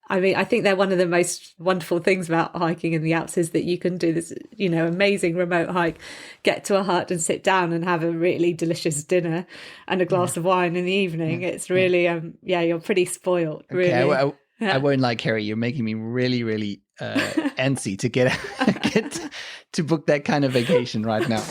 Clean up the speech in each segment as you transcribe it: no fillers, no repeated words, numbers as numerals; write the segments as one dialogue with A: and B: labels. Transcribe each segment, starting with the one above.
A: I mean, I think they're one of the most wonderful things about hiking in the Alps is that you can do this, amazing remote hike, get to a hut and sit down and have a really delicious dinner and a
B: Yeah.
A: glass of wine in the evening.
B: Yeah.
A: It's really, you're pretty spoiled,
B: Okay,
A: really.
B: I won't lie, Ceri. You're making me really, really antsy to get to book that kind of vacation right now.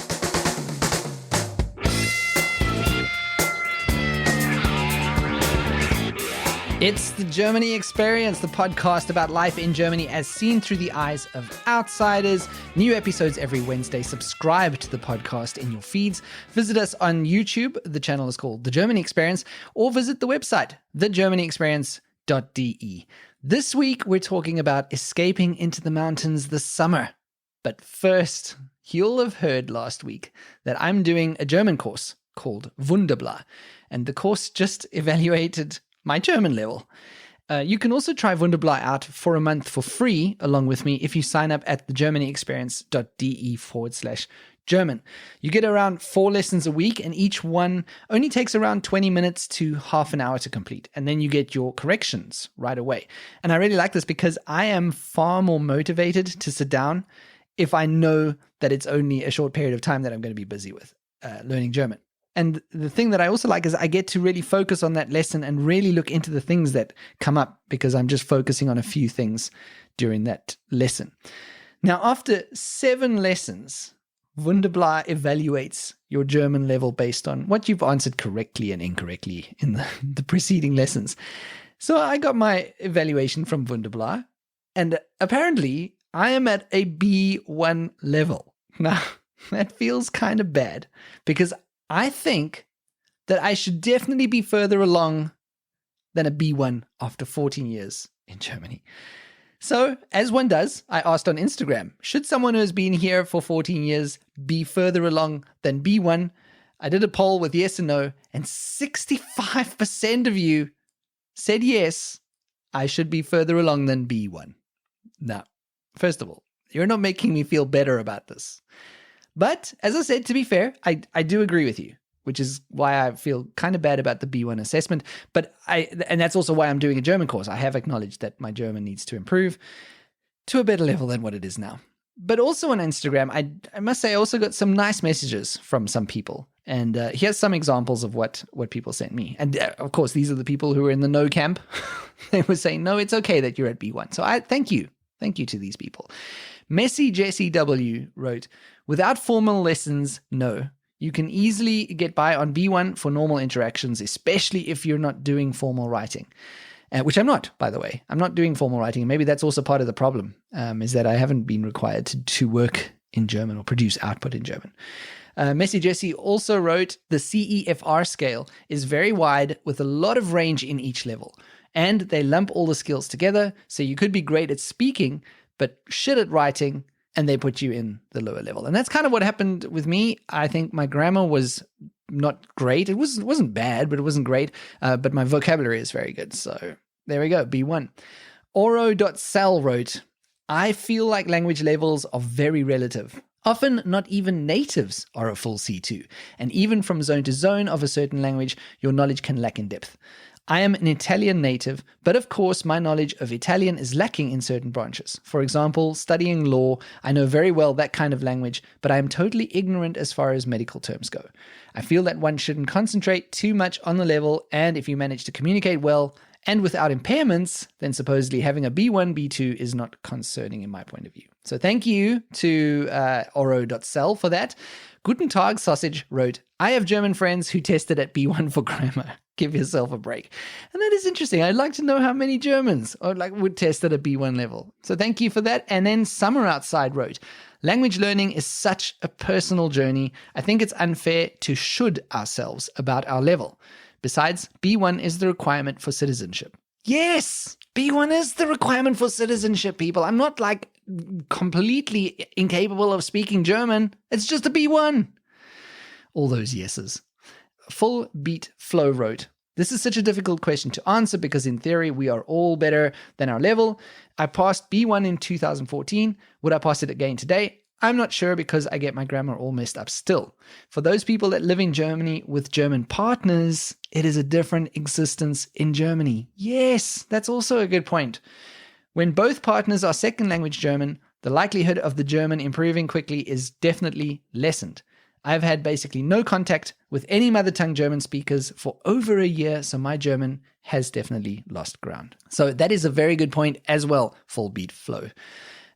B: It's the Germany Experience, the podcast about life in Germany as seen through the eyes of outsiders. New episodes every Wednesday. Subscribe to the podcast in your feeds. Visit us on YouTube. The channel is called The Germany Experience, or visit the website, thegermanyexperience.de. This week, we're talking about escaping into the mountains this summer. But first, you'll have heard last week that I'm doing a German course called Wunderbla, and the course just evaluated my German level. You can also try Wunderbla out for a month for free along with me if you sign up at thegermanyexperience.de/German. You get around 4 lessons a week, and each one only takes around 20 minutes to half an hour to complete. And then you get your corrections right away. And I really like this because I am far more motivated to sit down if I know that it's only a short period of time that I'm going to be busy with learning German. And the thing that I also like is I get to really focus on that lesson and really look into the things that come up because I'm just focusing on a few things during that lesson. Now, after 7 lessons, Wunderbla evaluates your German level based on what you've answered correctly and incorrectly in the preceding lessons. So I got my evaluation from Wunderbla, and apparently I am at a B1 level. Now, that feels kind of bad because I think that I should definitely be further along than a B1 after 14 years in Germany. So, as one does, I asked on Instagram, should someone who has been here for 14 years be further along than B1? I did a poll with yes and no, and 65% of you said yes, I should be further along than B1. Now, first of all, you're not making me feel better about this. But as I said, to be fair, I do agree with you, which is why I feel kind of bad about the B1 assessment. And that's also why I'm doing a German course. I have acknowledged that my German needs to improve to a better level than what it is now. But also on Instagram, I must say I also got some nice messages from some people. And here's some examples of what people sent me. And of course, these are the people who are in the no camp. They were saying, no, it's okay that you're at B1. So I thank you. Thank you to these people. Messy Jessie W wrote, without formal lessons, no. You can easily get by on B1 for normal interactions, especially if you're not doing formal writing. Which I'm not, by the way. I'm not doing formal writing. And maybe that's also part of the problem, is that I haven't been required to work in German or produce output in German. Messy Jessie also wrote, the CEFR scale is very wide with a lot of range in each level. And they lump all the skills together, so you could be great at speaking, but shit at writing, and they put you in the lower level. And that's kind of what happened with me. I think my grammar was not great. It wasn't bad, but it wasn't great. But my vocabulary is very good. So there we go, B1. Oro.sal wrote, I feel like language levels are very relative. Often not even natives are a full C2. And even from zone to zone of a certain language, your knowledge can lack in depth. I am an Italian native, but of course my knowledge of Italian is lacking in certain branches. For example, studying law, I know very well that kind of language, but I am totally ignorant as far as medical terms go. I feel that one shouldn't concentrate too much on the level, and if you manage to communicate well and without impairments, then supposedly having a B1, B2 is not concerning in my point of view. So thank you to oro.sel for that. Guten Tag Sausage wrote, I have German friends who tested at B1 for grammar. Give yourself a break. And that is interesting. I'd like to know how many Germans would test at a B1 level. So thank you for that. And then Summer Outside wrote, language learning is such a personal journey. I think it's unfair to should ourselves about our level. Besides, B1 is the requirement for citizenship. Yes, B1 is the requirement for citizenship, people. I'm not completely incapable of speaking German. It's just a B1. All those yeses. Full Beat Flow wrote, this is such a difficult question to answer because in theory we are all better than our level. I passed B1 in 2014. Would I pass it again today? I'm not sure because I get my grammar all messed up still. For those people that live in Germany with German partners, it is a different existence in Germany. Yes, that's also a good point. When both partners are second language German, the likelihood of the German improving quickly is definitely lessened. I've had basically no contact with any mother tongue German speakers for over a year, so my German has definitely lost ground. So that is a very good point as well, Full Beat Flow.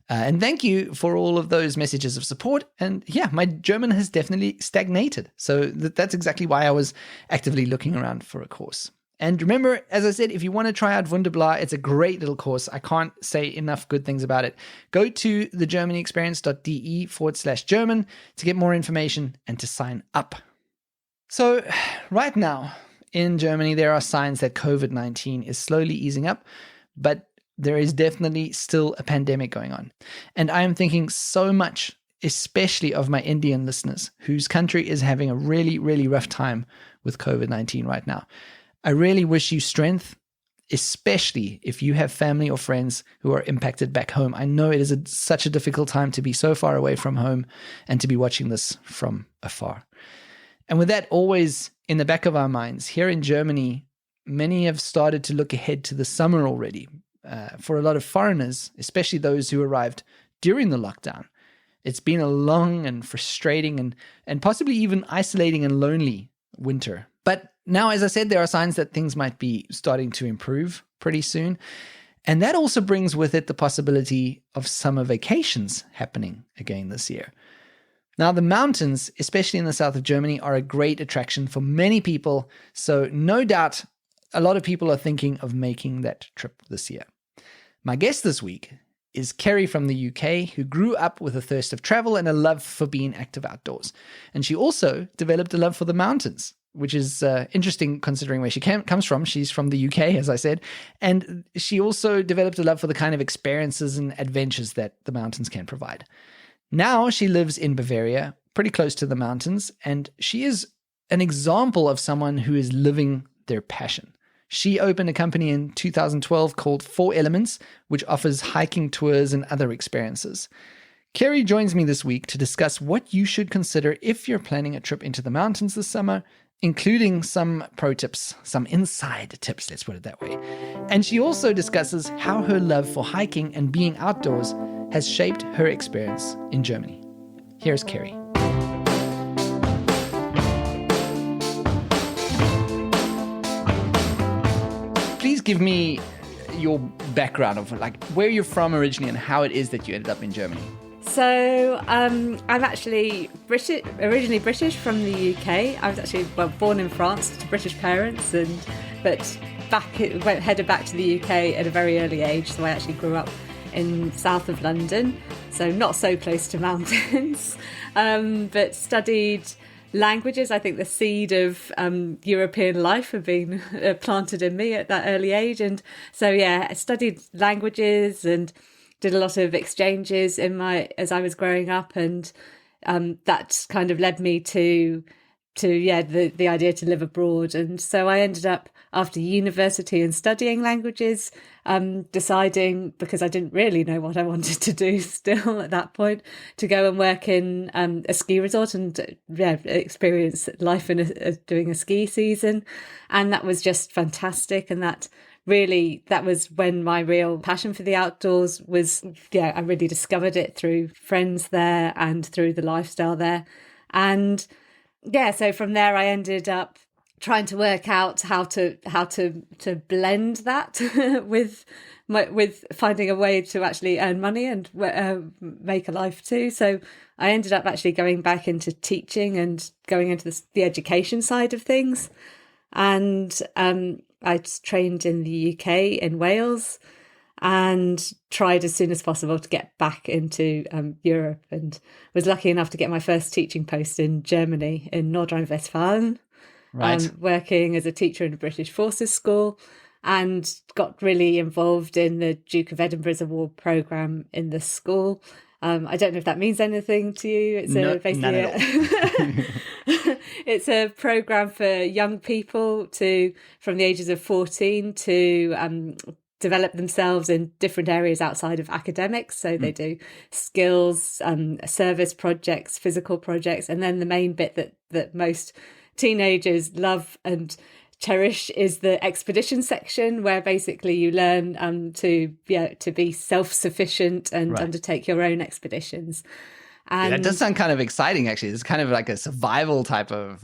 B: And thank you for all of those messages of support. And yeah, my German has definitely stagnated. So that's exactly why I was actively looking around for a course. And remember, as I said, if you want to try out Wunderbla, it's a great little course. I can't say enough good things about it. Go to thegermanyexperience.de/German to get more information and to sign up. So right now in Germany, there are signs that COVID-19 is slowly easing up, but there is definitely still a pandemic going on. And I am thinking so much, especially of my Indian listeners, whose country is having a really, really rough time with COVID-19 right now. I really wish you strength, especially if you have family or friends who are impacted back home. I know it is such a difficult time to be so far away from home and to be watching this from afar. And with that always in the back of our minds, here in Germany, many have started to look ahead to the summer already. For a lot of foreigners, especially those who arrived during the lockdown, it's been a long and frustrating and possibly even isolating and lonely winter. But now, as I said, there are signs that things might be starting to improve pretty soon. And that also brings with it the possibility of summer vacations happening again this year. Now, the mountains, especially in the south of Germany, are a great attraction for many people. So no doubt a lot of people are thinking of making that trip this year. My guest this week is Ceri from the UK, who grew up with a thirst of travel and a love for being active outdoors. And she also developed a love for the mountains, which is interesting considering where she comes from. She's from the UK, as I said. And she also developed a love for the kind of experiences and adventures that the mountains can provide. Now she lives in Bavaria, pretty close to the mountains, and she is an example of someone who is living their passion. She opened a company in 2012 called 4 Elements, which offers hiking tours and other experiences. Ceri joins me this week to discuss what you should consider if you're planning a trip into the mountains this summer, including some pro tips, some inside tips, let's put it that way. And she also discusses how her love for hiking and being outdoors has shaped her experience in Germany. Here's Ceri. Please give me your background of like where you're from originally and how it is that you ended up in Germany.
A: So I'm actually originally British from the UK. I was actually born in France to British parents, but headed back to the UK at a very early age. So I actually grew up in south of London, so not so close to mountains, but studied languages. I think the seed of European life had been planted in me at that early age, and so I studied languages and did a lot of exchanges as I was growing up, and that kind of led me to the idea to live abroad. And so I ended up after university and studying languages, deciding, because I didn't really know what I wanted to do still at that point, to go and work in a ski resort and experience life in doing a ski season. And that was just fantastic. And that was when my real passion for the outdoors was, I really discovered it through friends there and through the lifestyle there. And so from there I ended up trying to work out how to blend that with finding a way to actually earn money and make a life too. So I ended up actually going back into teaching and going into the education side of things. And I trained in the UK, in Wales, and tried as soon as possible to get back into Europe, and was lucky enough to get my first teaching post in Germany, in Nordrhein-Westfalen, working as a teacher in a British Forces school, and got really involved in the Duke of Edinburgh's award programme in the school. I don't know if that means anything to you. It's it's a programme for young people from the ages of 14 to develop themselves in different areas outside of academics. So they do skills, service projects, physical projects, and then the main bit that most teenagers love and cherish is the expedition section, where basically you learn to be self-sufficient and undertake your own expeditions. And
B: that does sound kind of exciting, actually. It's kind of like a survival type of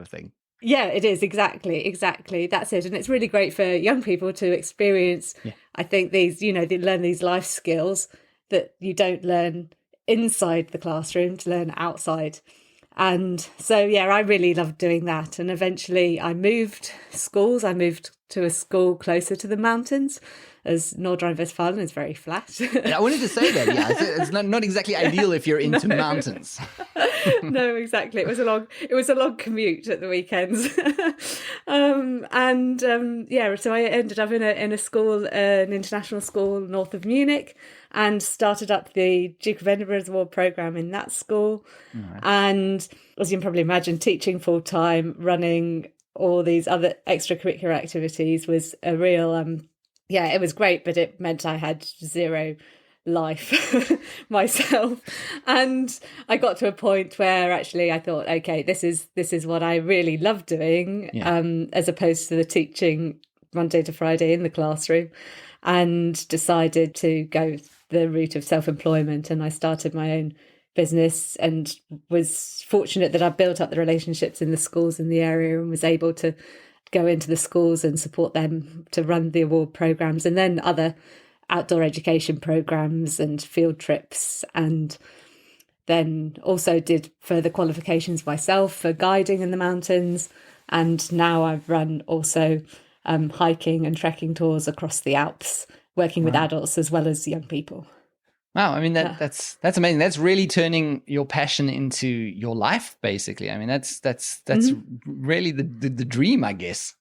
B: thing.
A: Yeah, it is. Exactly. That's it. And it's really great for young people to experience, I think, these, they learn these life skills that you don't learn inside the classroom, to learn outside. And so, I really loved doing that. And eventually I moved schools. I moved to a school closer to the mountains, as Nordrhein-Westfalen is very flat.
B: I wanted to say that, it's not exactly ideal if you're into mountains.
A: No, exactly. It was a long commute at the weekends. So I ended up in a school, an international school north of Munich, and started up the Duke of Edinburgh's Award programme in that school. Right. And as you can probably imagine, teaching full time, running all these other extracurricular activities was a real it was great, but it meant I had zero life myself. And I got to a point where actually I thought, okay, this is what I really love doing, as opposed to the teaching Monday to Friday in the classroom, and decided to go the route of self-employment. And I started my own business and was fortunate that I built up the relationships in the schools in the area and was able to go into the schools and support them to run the award programs, and then other outdoor education programs and field trips, and then also did further qualifications myself for guiding in the mountains. And now I've run also hiking and trekking tours across the Alps, working with adults as well as young people.
B: Wow, I mean that's amazing. That's really turning your passion into your life, basically. I mean that's really the dream, I guess.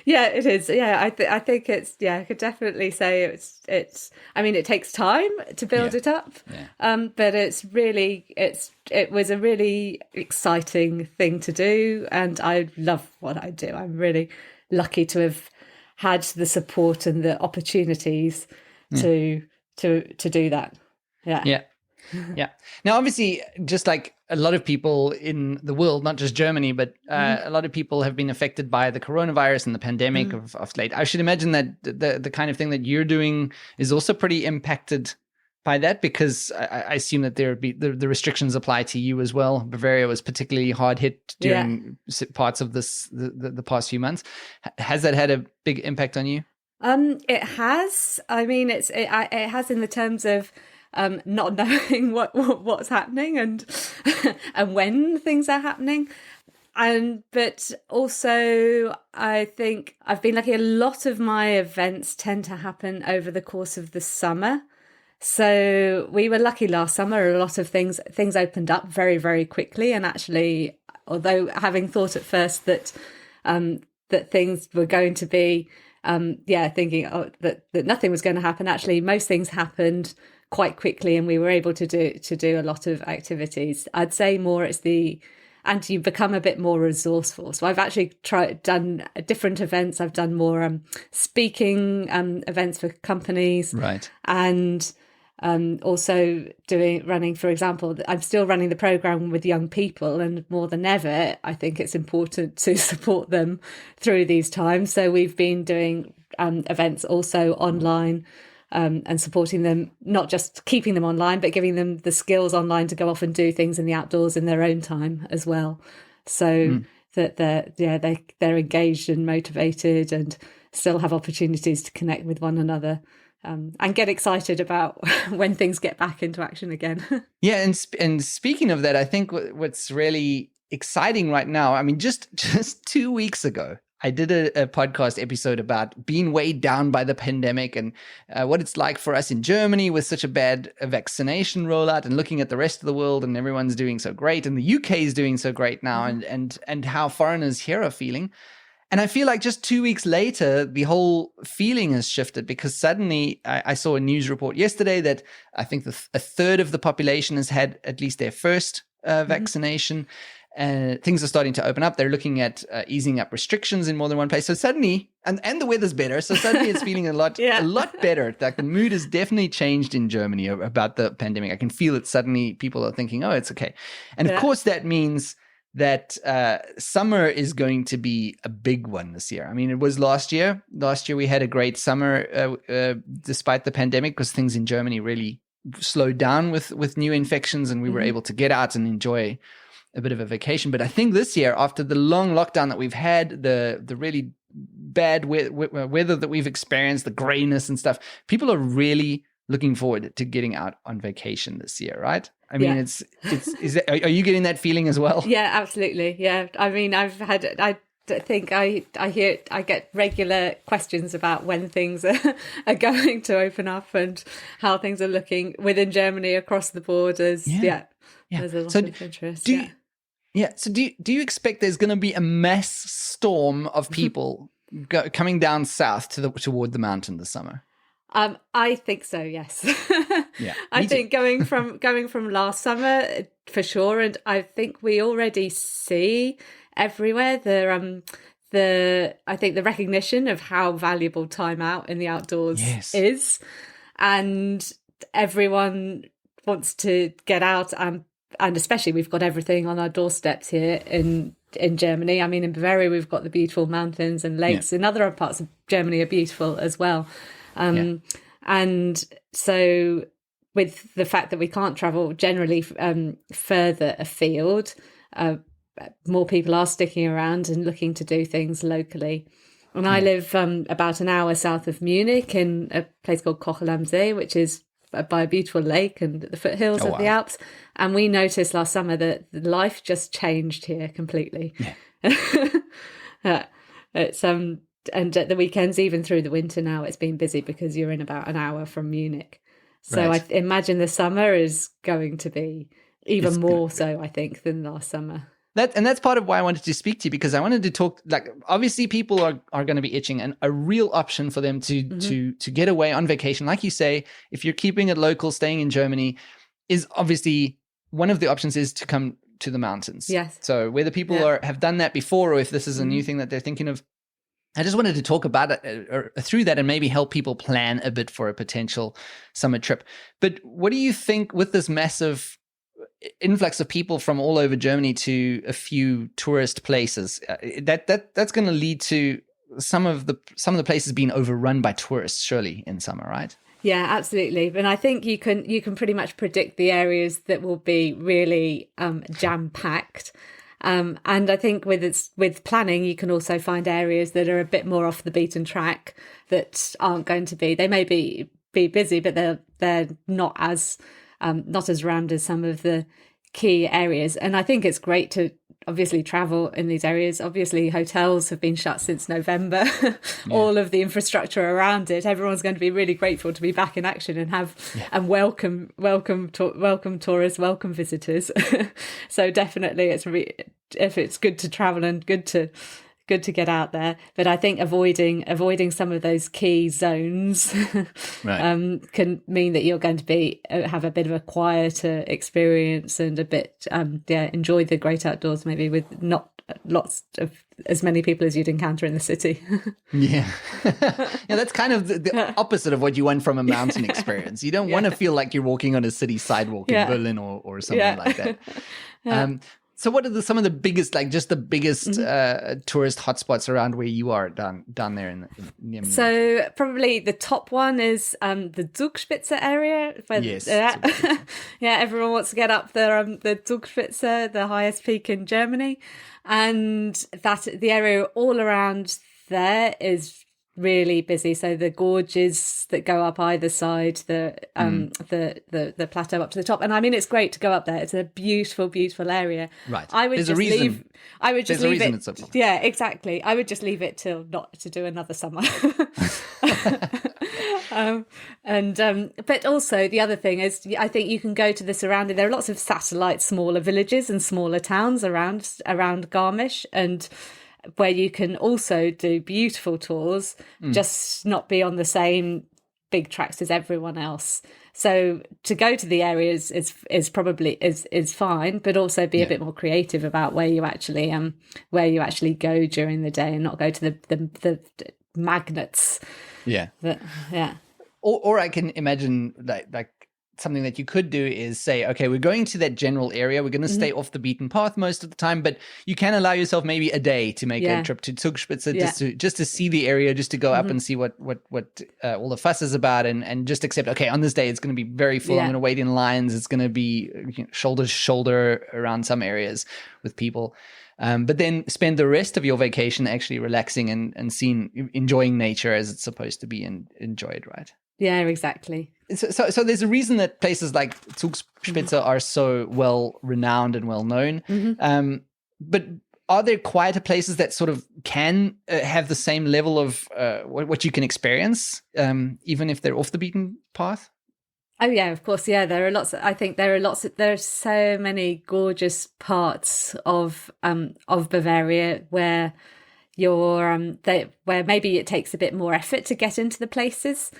A: Yeah, it is. Yeah, I think it's. Yeah, I could definitely say it's. I mean, it takes time to build it up, but it was a really exciting thing to do, and I love what I do. I'm really lucky to have had the support and the opportunities to do that. Yeah. Now, obviously, just like a lot of people in the world, not just Germany, but a lot of people have been affected by the coronavirus and the pandemic of late. I should imagine that the kind of thing that you're doing is also pretty impacted by that, because I assume that the restrictions apply to you as well. Bavaria was particularly hard hit during parts of the past few months. Has that had a big impact on you? It has. I mean, it has in the terms of not knowing what's happening and and when things are happening. But also I think I've been lucky. A lot of my events tend to happen over the course of the summer. So we were lucky last summer. A lot of things opened up very, very quickly. And actually, although having thought at first that things were going to be thinking that nothing was going to happen, actually most things happened quite quickly, and we were able to do a lot of activities. I'd say more and you become a bit more resourceful. So I've actually done different events. I've done more speaking events for companies,
B: right?
A: And also running, for example, I'm still running the program with young people, and more than ever, I think it's important to support them through these times. So we've been doing events also online, and supporting them, not just keeping them online, but giving them the skills online to go off and do things in the outdoors in their own time as well. So that they're engaged and motivated and still have opportunities to connect with one another. And get excited about when things get back into action again.
B: Yeah, and speaking of that, I think what's really exciting right now, I mean, just 2 weeks ago, I did a podcast episode about being weighed down by the pandemic and what it's like for us in Germany with such a bad vaccination rollout, and looking at the rest of the world and everyone's doing so great, and the UK is doing so great now, and how foreigners here are feeling. And I feel like just 2 weeks later, the whole feeling has shifted, because suddenly I saw a news report yesterday that I think a third of the population has had at least their first vaccination. things are starting to open up. They're looking at easing up restrictions in more than one place. So suddenly, and the weather's better. So suddenly it's feeling a lot better. Like the mood has definitely changed in Germany about the pandemic. I can feel it. Suddenly people are thinking, oh, it's okay. And of course that means that summer is going to be a big one this year. I mean, it was last year. Last year we had a great summer despite the pandemic, because things in Germany really slowed down with new infections, and we were able to get out and enjoy a bit of a vacation. But I think this year, after the long lockdown that we've had, the really bad weather that we've experienced, the grayness and stuff, people are really looking forward to getting out on vacation this year, right? I mean, are you getting that feeling as well?
A: Yeah, absolutely. Yeah. I mean, I get regular questions about when things are going to open up and how things are looking within Germany across the borders. Yeah. There's a lot of interest.
B: So do you expect there's going to be a mass storm of people coming down south toward the mountain this summer?
A: I think so. Yes.
B: Yeah.
A: I think going from last summer for sure, and I think we already see everywhere I think the recognition of how valuable time out in the outdoors is, and everyone wants to get out, and especially we've got everything on our doorsteps here in Germany. I mean, in Bavaria, we've got the beautiful mountains and lakes. In other parts of Germany are beautiful as well. And so with the fact that we can't travel generally further afield, more people are sticking around and looking to do things locally. And I live about an hour south of Munich in a place called Kochel am See, which is by a beautiful lake and the foothills of the Alps. And we noticed last summer that life just changed here completely. It's and at the weekends, even through the winter now, it's been busy because you're in about an hour from Munich. So I imagine the summer is going to be even more so, I think, than last summer.
B: That's part of why I wanted to speak to you, because I wanted to talk, like, obviously people are going to be itching, and a real option for them to get away on vacation. Like you say, if you're keeping it local, staying in Germany, is obviously one of the options is to come to the mountains.
A: Yes.
B: So whether people have done that before, or if this is a new thing that they're thinking of, I just wanted to talk about it through that and maybe help people plan a bit for a potential summer trip. But what do you think with this massive influx of people from all over Germany to a few tourist places, that's going to lead to some of the places being overrun by tourists, surely, in summer, right?
A: Yeah, absolutely. And I think you can pretty much predict the areas that will be really jam-packed. And I think with planning, you can also find areas that are a bit more off the beaten track that aren't going to be. They may be busy, but they're not as rammed as some of the key areas. And I think it's great to obviously travel in these areas. Obviously, hotels have been shut since November. All of the infrastructure around it. Everyone's going to be really grateful to be back in action and welcome tourists, welcome visitors. So definitely, if it's good to travel and good to get out there. But I think avoiding some of those key zones can mean that you're going to have a bit of a quieter experience and a bit enjoy the great outdoors, maybe with not lots of as many people as you'd encounter in the city.
B: That's kind of the opposite of what you want from a mountain experience. You don't want to feel like you're walking on a city sidewalk in Berlin or something like that. So what are some of the biggest, like just the biggest tourist hotspots around where you are down there in Munich?
A: So probably the top one is the Zugspitze area. Everyone wants to get up there the Zugspitze, the highest peak in Germany. And the area all around there is really busy. So the gorges that go up either side, the plateau up to the top, and I mean it's great to go up there. It's a beautiful, beautiful area.
B: Right.
A: I would just leave it.
B: It's up.
A: Yeah, exactly. I would just leave it till not to do another summer. But also the other thing is, I think you can go to the surrounding. There are lots of satellite smaller villages and smaller towns around Garmisch, and where you can also do beautiful tours, just not be on the same big tracks as everyone else. So to go to the areas is probably fine, but also be a bit more creative about where you actually go during the day, and not go to the magnets.
B: Yeah.
A: But yeah.
B: Or I can imagine like something that you could do is say, okay, we're going to that general area. We're going to stay off the beaten path most of the time, but you can allow yourself maybe a day to make a trip to Zugspitze just to see the area, just to go up and see what all the fuss is about, and just accept, okay, on this day it's going to be very full. I'm going to wait in lines. It's going to be shoulder to shoulder around some areas with people. But then spend the rest of your vacation actually relaxing and enjoying nature as it's supposed to be enjoyed, right?
A: Yeah, exactly.
B: So there's a reason that places like Zugspitze are so well renowned and well known. But are there quieter places that sort of can have the same level of what you can experience, even if they're off the beaten path?
A: Oh yeah, of course. Yeah, there are so many gorgeous parts of Bavaria where where maybe it takes a bit more effort to get into the places.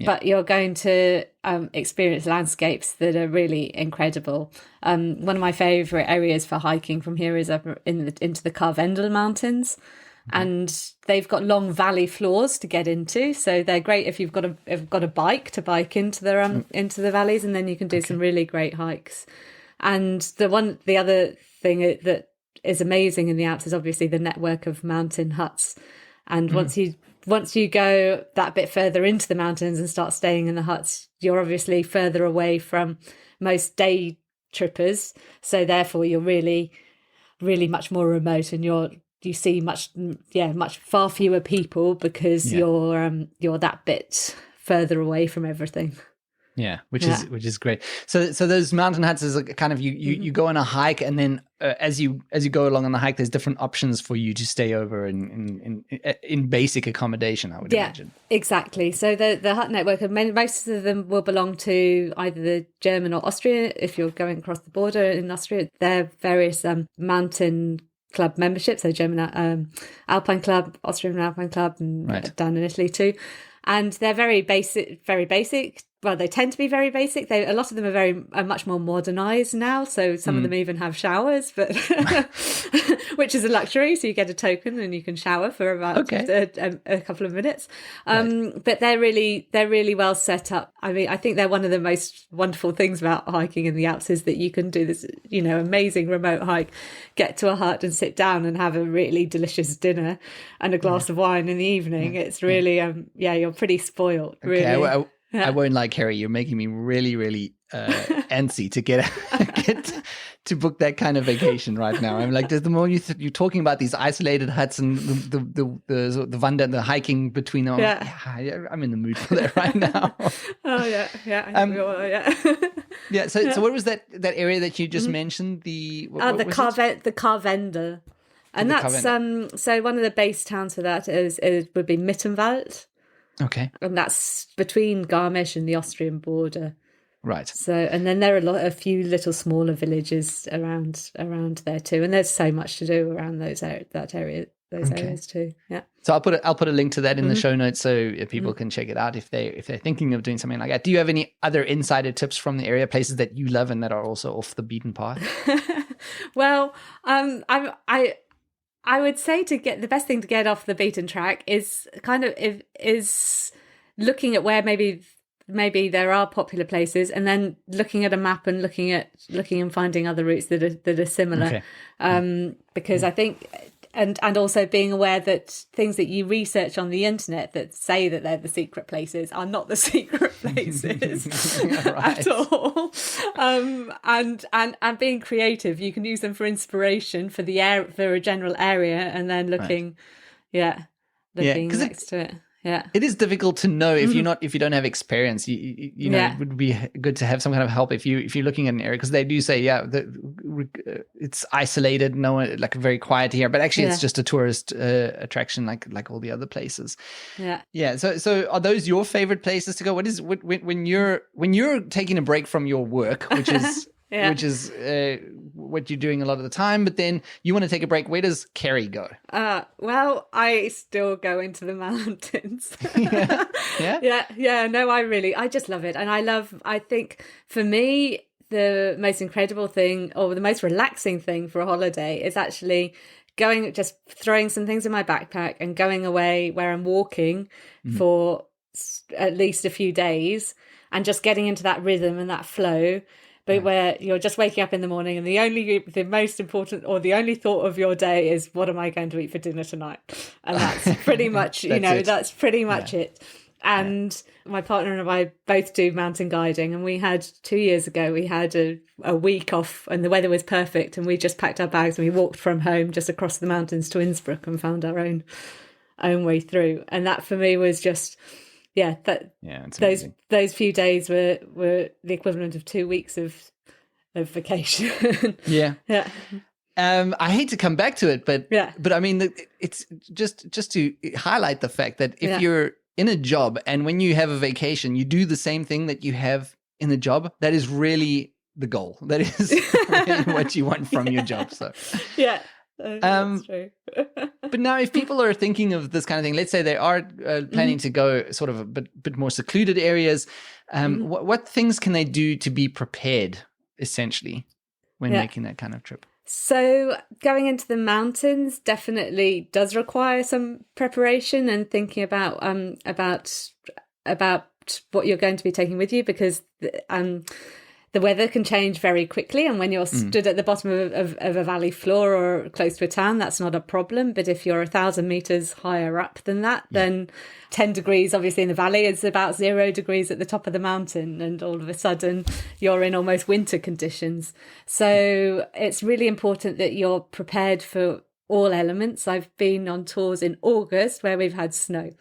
A: But you're going to experience landscapes that are really incredible. One of my favourite areas for hiking from here is up into the Karwendel Mountains, and they've got long valley floors to get into. So they're great if you've got a bike to bike into the valleys, and then you can do some really great hikes. And the other thing that is amazing in the Alps is obviously the network of mountain huts. And once you go that bit further into the mountains and start staying in the huts, you're obviously further away from most day trippers. So therefore you're really, really much more remote, and you see much far fewer people because you're that bit further away from everything.
B: Yeah, which is great. So those mountain huts is a kind of you go on a hike, and then as you go along on the hike, there's different options for you to stay over in basic accommodation, I would imagine.
A: Exactly. So the hut network, most of them will belong to either the German or Austria. If you're going across the border in Austria, there are various mountain club memberships. So German Alpine Club, Austrian Alpine Club, and down in Italy too. And they're very basic. Well, they tend to be very basic. A lot of them are much more modernized now. So some of them even have showers, but which is a luxury. So you get a token and you can shower for about a couple of minutes. But they're really well set up. I mean, I think they're one of the most wonderful things about hiking in the Alps is that you can do this, amazing remote hike, get to a hut and sit down and have a really delicious dinner and a glass of wine in the evening. It's really, you're pretty spoiled. Really.
B: Okay, I won't lie, Ceri. You're making me really, really antsy to get to book that kind of vacation right now. I'm like, the more you're talking about these isolated huts and the wander and the hiking between them, I'm in the mood for that right now.
A: Oh yeah.
B: Yeah. So what was that area that you just mentioned? The
A: Karwendel, and that's so one of the base towns for that would be Mittenwald.
B: Okay.
A: And that's between Garmisch and the Austrian border.
B: Right.
A: So, and then there are a few little smaller villages around there too, and there's so much to do around those areas too. Yeah.
B: So I'll put a link to that in the show notes so people can check it out if they're thinking of doing something like that. Do you have any other insider tips from the area, places that you love and that are also off the beaten path?
A: Well, I would say the best thing to get off the beaten track is is looking at where maybe there are popular places, and then looking at a map and looking and finding other routes that are similar. Okay. Because I think, and also being aware that things that you research on the internet that say that they're the secret places are not the secret places at all. And being creative, you can use them for inspiration for a general area, and then looking next to it. Yeah,
B: it is difficult to know if you don't have experience. You know, it would be good to have some kind of help if you're looking at an area, because they do say it's isolated, no one, like very quiet here, but actually it's just a tourist attraction like all the other places. Yeah. So are those your favorite places to go? When you're taking a break from your work, which is
A: Yeah.
B: which is what you're doing a lot of the time. But then you want to take a break. Where does Ceri go?
A: Well, I still go into the mountains.
B: Yeah.
A: No, I just love it. And I think for me, the most incredible thing or the most relaxing thing for a holiday is actually just throwing some things in my backpack and going away where I'm walking for at least a few days and just getting into that rhythm and that flow. But where you're just waking up in the morning and the most important or the only thought of your day is, what am I going to eat for dinner tonight? And that's pretty much, that's pretty much it. And my partner and I both do mountain guiding, and we had 2 years ago, we had a week off and the weather was perfect, and we just packed our bags and we walked from home just across the mountains to Innsbruck and found our own way through. And that for me was just, those few days were the equivalent of 2 weeks of vacation.
B: Yeah. I hate to come back to it, but I mean, it's just to highlight the fact that if you're in a job and when you have a vacation, you do the same thing that you have in the job, that is really the goal. That is really what you want from your job. So
A: that's true.
B: But now if people are thinking of this kind of thing, let's say they are planning to go sort of a bit more secluded areas, what things can they do to be prepared essentially when making that kind of trip?
A: So going into the mountains definitely does require some preparation and thinking about what you're going to be taking with you, because the weather can change very quickly. And when you're stood at the bottom of a valley floor or close to a town, that's not a problem. But if you're 1,000 meters higher up than that, then 10 degrees, obviously in the valley, is about 0 degrees at the top of the mountain. And all of a sudden you're in almost winter conditions. So it's really important that you're prepared for all elements. I've been on tours in August where we've had snow.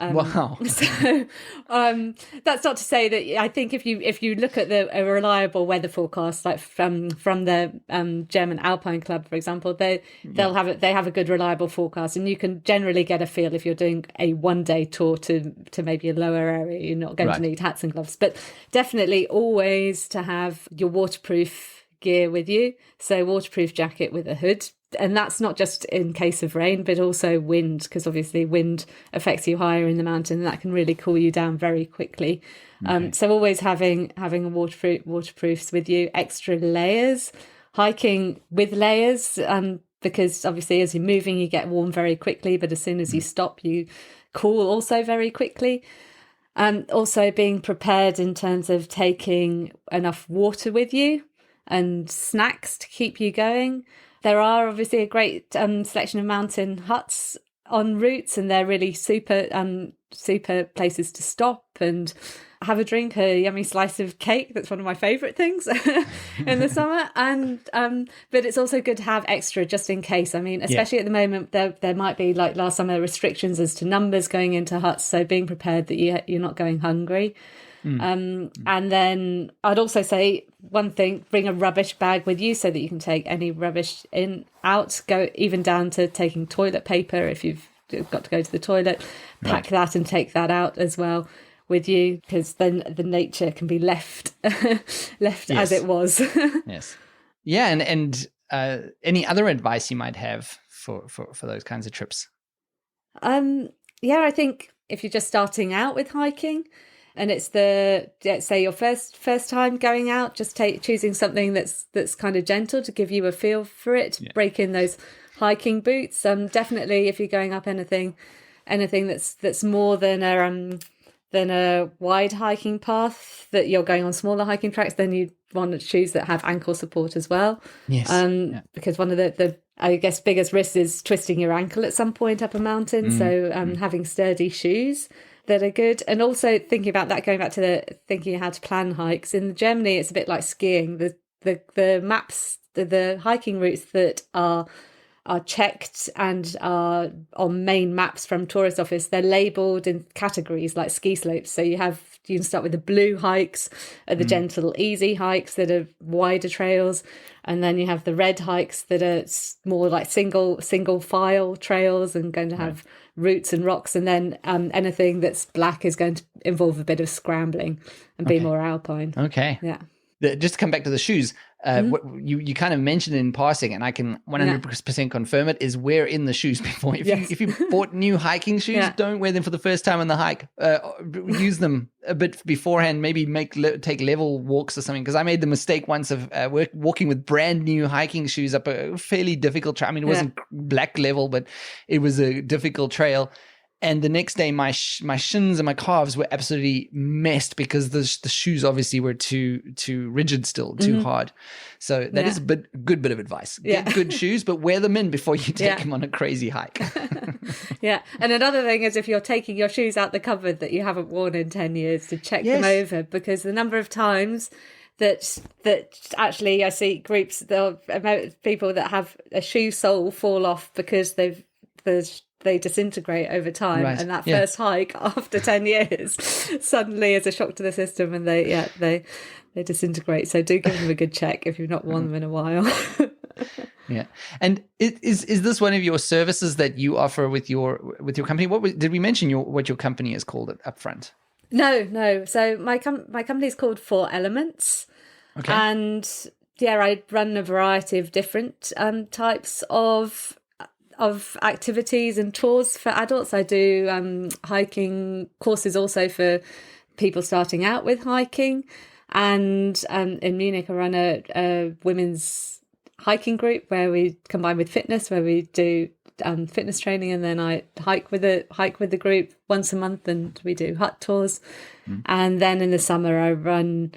B: Wow.
A: So that's not to say that I think if you look at a reliable weather forecast, like from the German Alpine Club, for example, they have a good reliable forecast, and you can generally get a feel if you're doing a 1-day tour to maybe a lower area. You're not going to need hats and gloves, but definitely always to have your waterproof gear with you. So waterproof jacket with a hood. And that's not just in case of rain, but also wind, because obviously wind affects you higher in the mountain, and that can really cool you down very quickly. So always having a waterproofs with you, extra layers, hiking with layers, because obviously as you're moving, you get warm very quickly, but as soon as you stop, you cool also very quickly. Also being prepared in terms of taking enough water with you and snacks to keep you going. There are obviously a great selection of mountain huts en routes, and they're really super places to stop and have a drink, a yummy slice of cake. That's one of my favourite things in the summer. And but it's also good to have extra just in case. I mean, especially at the moment, there might be, like last summer, restrictions as to numbers going into huts. So being prepared that you're not going hungry. And then I'd also say one thing, bring a rubbish bag with you so that you can take any rubbish out, go even down to taking toilet paper if you've got to go to the toilet, pack that and take that out as well with you, because then the nature can be left as it was.
B: Yes. Yeah. And any other advice you might have for those kinds of trips?
A: I think if you're just starting out with hiking, and it's let's say your first time going out, just choosing something that's kind of gentle to give you a feel for it. Break in those hiking boots. Definitely, if you're going up anything that's more than a wide hiking path, that you're going on smaller hiking tracks, then you want shoes that have ankle support as well.
B: Yes.
A: Because one of the I guess biggest risks is twisting your ankle at some point up a mountain. So having sturdy shoes that are good. And also thinking about that, going back to thinking how to plan hikes. In Germany, it's a bit like skiing. The maps, the hiking routes that are checked and are on main maps from tourist office, they're labelled in categories like ski slopes. So you can start with the blue hikes, the gentle, easy hikes that are wider trails. And then you have the red hikes that are more like single file trails and going to have roots and rocks. And then anything that's black is going to involve a bit of scrambling and be more alpine.
B: Okay.
A: Yeah.
B: just to come back to the shoes, what you kind of mentioned in passing, and I can 100% confirm it, is wear in the shoes before. If you bought new hiking shoes, don't wear them for the first time on the hike. Use them a bit beforehand. Maybe take level walks or something. Because I made the mistake once of walking with brand new hiking shoes up a fairly difficult trail. I mean, it wasn't black level, but it was a difficult trail. And the next day, my shins and my calves were absolutely messed because the shoes obviously were too rigid still, too hard. So that is a good bit of advice. Get good shoes, but wear them in before you take them on a crazy hike.
A: And another thing is if you're taking your shoes out the cupboard that you haven't worn in 10 years, to check them over, because the number of times that actually I see groups of people that have a shoe sole fall off because they disintegrate over time, and that first hike after 10 years suddenly is a shock to the system, and they disintegrate. So do give them a good check if you've not worn them in a while. And is this one of your services that you offer with your company? Did we mention what your company is called up front? No. So my company is called 4 Elements. Okay. And I run a variety of different types of activities and tours for adults. I do hiking courses also for people starting out with hiking, and in Munich I run a women's hiking group where we combine with fitness, where we do fitness training, and then I hike with the group once a month, and we do hut tours. And then in the summer I run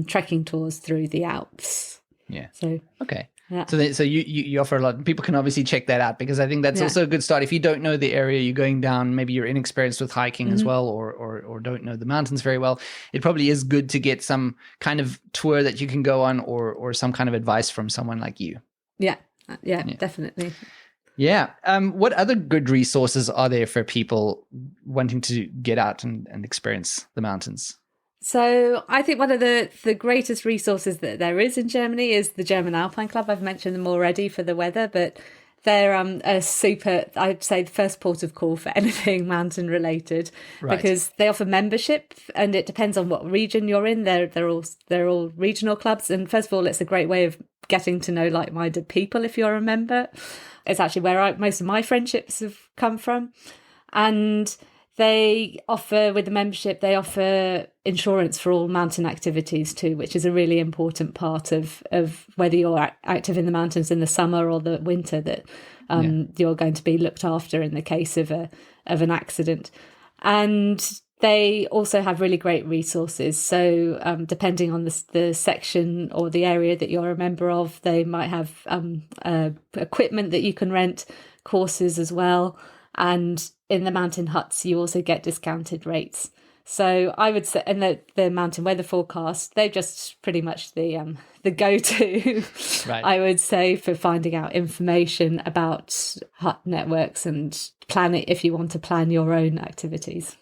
A: trekking tours through the Alps. Okay. Yeah.
B: So you offer a lot. People can obviously check that out, because I think that's also a good start. If you don't know the area you're going down, maybe you're inexperienced with hiking as well, or don't know the mountains very well, it probably is good to get some kind of tour that you can go on, or some kind of advice from someone like you.
A: Yeah, definitely.
B: Yeah. What other good resources are there for people wanting to get out and experience the mountains?
A: So I think one of the greatest resources that there is in Germany is the German Alpine Club. I've mentioned them already for the weather, but they're a super, I'd say, the first port of call for anything mountain related, because they offer membership, and it depends on what region you're in. They're all regional clubs, and first of all, it's a great way of getting to know like-minded people if you're a member. It's actually where most of my friendships have come from, and they offer, with the membership, they offer insurance for all mountain activities too, which is a really important part of whether you're active in the mountains in the summer or the winter, that you're going to be looked after in the case of an accident. And they also have really great resources. So depending on the section or the area that you're a member of, they might have equipment that you can rent, courses as well. And in the mountain huts, you also get discounted rates. So I would say, and the mountain weather forecast, they're just pretty much the go-to, I would say, for finding out information about hut networks and plan it if you want to plan your own activities.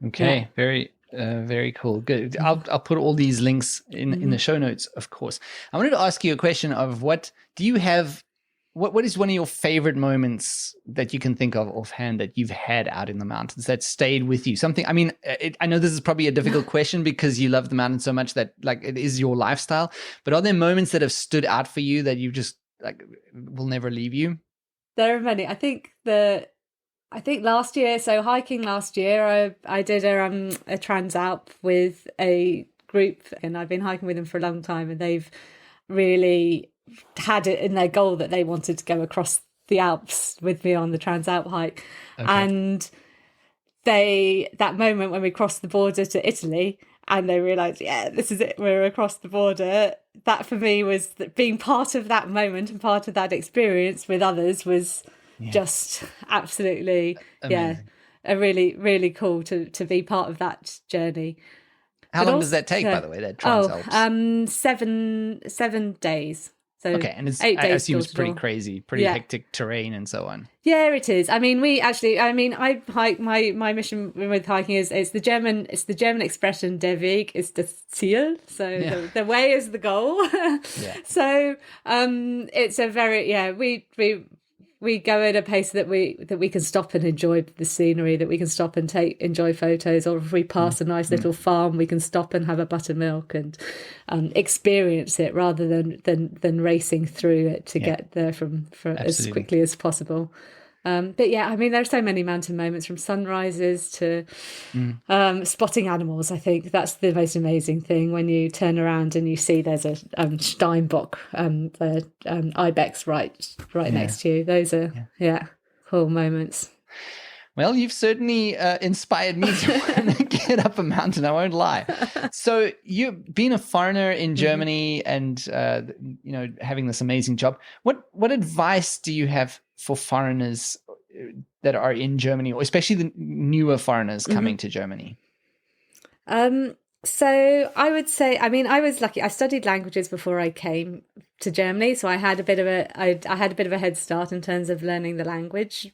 B: Okay, very cool. Good. I'll put all these links in the show notes, of course. I wanted to ask you a question of what is one of your favorite moments that you can think of offhand that you've had out in the mountains that stayed with you? Something, I mean, I know this is probably a difficult question because you love the mountains so much that like it is your lifestyle, but are there moments that have stood out for you that you just like will never leave you?
A: There are many. I think last year, so hiking last year, I did a Transalp with a group, and I've been hiking with them for a long time, and they've really had it in their goal that they wanted to go across the Alps with me on the Transalp hike. Okay. And that moment when we crossed the border to Italy and they realised, this is it, we're across the border, that for me was being part of that moment and part of that experience with others was just absolutely, amazing. A really, really cool to be part of that journey.
B: How long does that take, by the way, that Transalps?
A: 7 days. So
B: okay, and I assume it's pretty crazy, pretty hectic terrain and so on. Yeah,
A: it is. I mean, I hike. My mission with hiking is the German expression "Der Weg ist das Ziel." So the way is the goal. So it's a very we go at a pace that we can stop and enjoy the scenery, that we can stop and enjoy photos, or if we pass a nice little farm, we can stop and have a buttermilk and experience it rather than racing through it to get there for as quickly as possible. But yeah, I mean, there are so many mountain moments, from sunrises to spotting animals. I think that's the most amazing thing, when you turn around and you see there's a Steinbock, the ibex right next to you. Those are cool moments.
B: Well, you've certainly inspired me to want to get up a mountain, I won't lie. So you've been a foreigner in Germany and, having this amazing job. What advice do you have for foreigners that are in Germany, or especially the newer foreigners coming to Germany?
A: So I would say, I mean, I was lucky. I studied languages before I came to Germany, so I had a bit of a head start in terms of learning the language.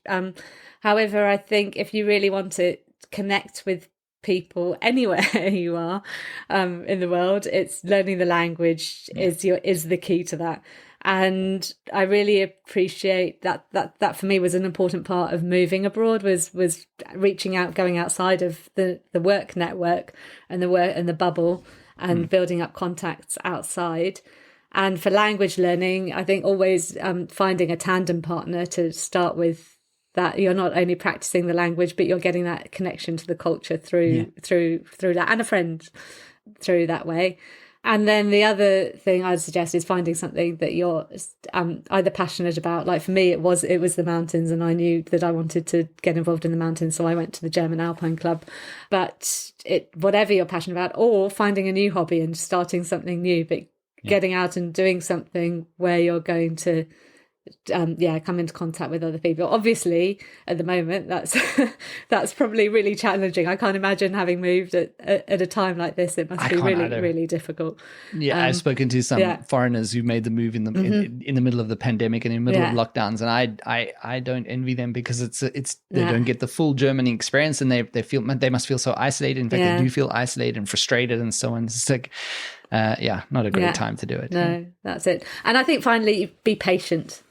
A: However, I think if you really want to connect with people anywhere you are in the world, it's learning the language is the key to that. And I really appreciate that for me was an important part of moving abroad, was reaching out, going outside of the work network and the bubble, and building up contacts outside. And for language learning, I think always finding a tandem partner to start with, that you're not only practicing the language, but you're getting that connection to the culture through that, and a friend through that way. And then the other thing I'd suggest is finding something that you're either passionate about. Like for me, it was the mountains, and I knew that I wanted to get involved in the mountains, so I went to the German Alpine Club. But whatever you're passionate about, or finding a new hobby and starting something new, but getting out and doing something where you're going to come into contact with other people. Obviously, at the moment, that's probably really challenging. I can't imagine having moved at a time like this. It must be really, really difficult.
B: Yeah, I've spoken to some foreigners who made the move in the in the middle of the pandemic and in the middle of lockdowns, and I don't envy them, because they don't get the full German experience, and they must feel so isolated. In fact, they do feel isolated and frustrated and so on. It's like, not a great time to do it.
A: No, that's it. And I think finally, be patient.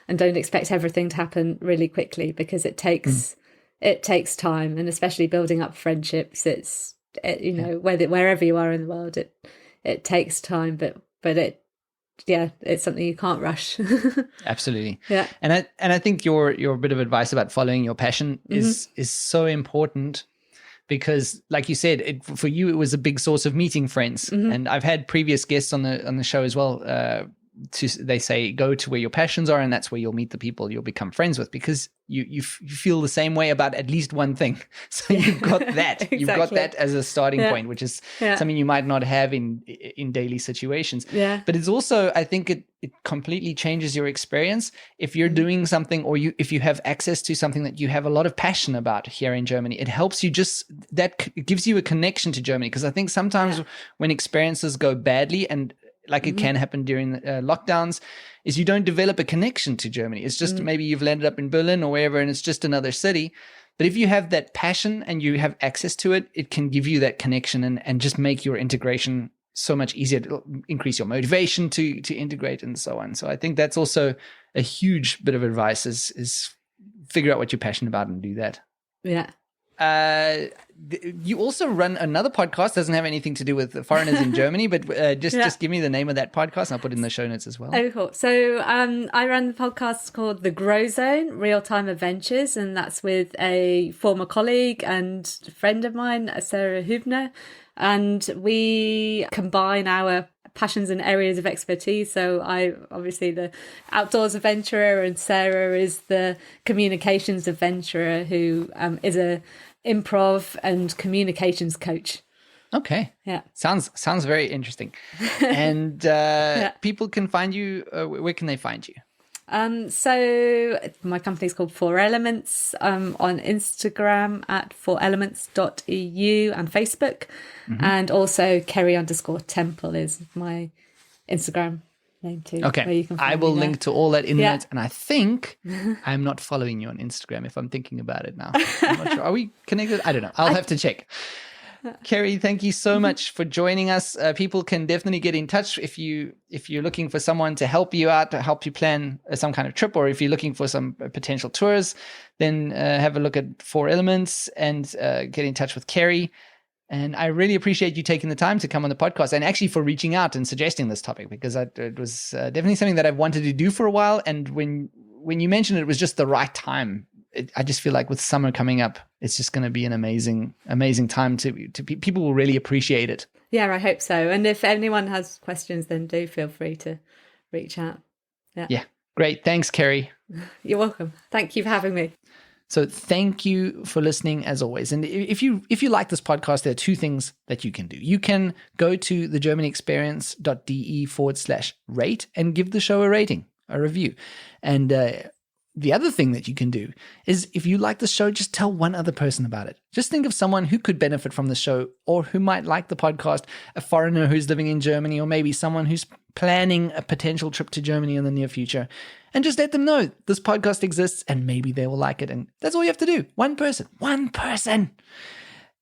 A: And don't expect everything to happen really quickly, because it takes time, and especially building up friendships. Wherever you are in the world, it takes time, but it's something you can't rush.
B: Absolutely.
A: Yeah.
B: And I think your bit of advice about following your passion is so important, because, like you said, for you it was a big source of meeting friends. And I've had previous guests on the show as well. They say go to where your passions are, and that's where you'll meet the people you'll become friends with, because you feel the same way about at least one thing. So you've got that.
A: Exactly.
B: You've got that as a starting point, which is something you might not have in daily situations.
A: Yeah.
B: But it's also, I think it completely changes your experience if you're doing something, or if you have access to something that you have a lot of passion about here in Germany. It helps you, it gives you a connection to Germany, because I think sometimes when experiences go badly, and like it can happen during lockdowns, is you don't develop a connection to Germany. It's just maybe you've landed up in Berlin or wherever, and it's just another city. But if you have that passion and you have access to it, it can give you that connection and just make your integration so much easier, to increase your motivation to integrate and so on. So I think that's also a huge bit of advice, is figure out what you're passionate about and do that.
A: Yeah.
B: You also run another podcast, doesn't have anything to do with foreigners in Germany, but just give me the name of that podcast, and I'll put it in the show notes as well.
A: Oh, cool. So I run the podcast called The Grow Zone, Real-Time Adventures, and that's with a former colleague and friend of mine, Sarah Hübner, and we combine our passions and areas of expertise. So I obviously the outdoors adventurer, and Sarah is the communications adventurer, who is a improv and communications coach.
B: Okay.
A: Yeah.
B: Sounds very interesting. And people can find you. Where can they find you?
A: So my company's called 4 Elements, on Instagram at 4elements.eu and Facebook. And also Ceri_temple is my Instagram name too.
B: Okay.
A: Where you can find
B: I will link to all that in the notes. And I think I'm not following you on Instagram, if I'm thinking about it now. I'm not sure. Are we connected? I don't know. I'll have to check. Ceri, thank you so much for joining us. People can definitely get in touch if you're looking for someone to help you out, to help you plan some kind of trip, or if you're looking for some potential tours, then have a look at Four Elements and get in touch with Ceri. And I really appreciate you taking the time to come on the podcast and actually for reaching out and suggesting this topic, because it was definitely something that I've wanted to do for a while. And when you mentioned it, it was just the right time. I just feel like with summer coming up, it's just going to be an amazing time to people will really appreciate it.
A: Yeah, I hope so. And if anyone has questions, then do feel free to reach out.
B: Yeah. Great. Thanks, Ceri.
A: You're welcome. Thank you for having me.
B: So thank you for listening as always. And if you like this podcast, there are two things that you can do. You can go to thegermanexperience.de/rate and give the show a rating, a review. And the other thing that you can do is, if you like the show, just tell one other person about it. Just think of someone who could benefit from the show or who might like the podcast, a foreigner who's living in Germany, or maybe someone who's planning a potential trip to Germany in the near future. And just let them know this podcast exists and maybe they will like it. And that's all you have to do. One person.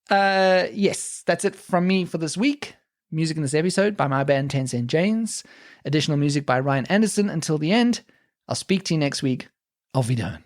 B: Yes, that's it from me for this week. Music in this episode by my band 10 Cent Janes. Additional music by Ryan Anderson. Until the end, I'll speak to you next week. Auf Wiederhören.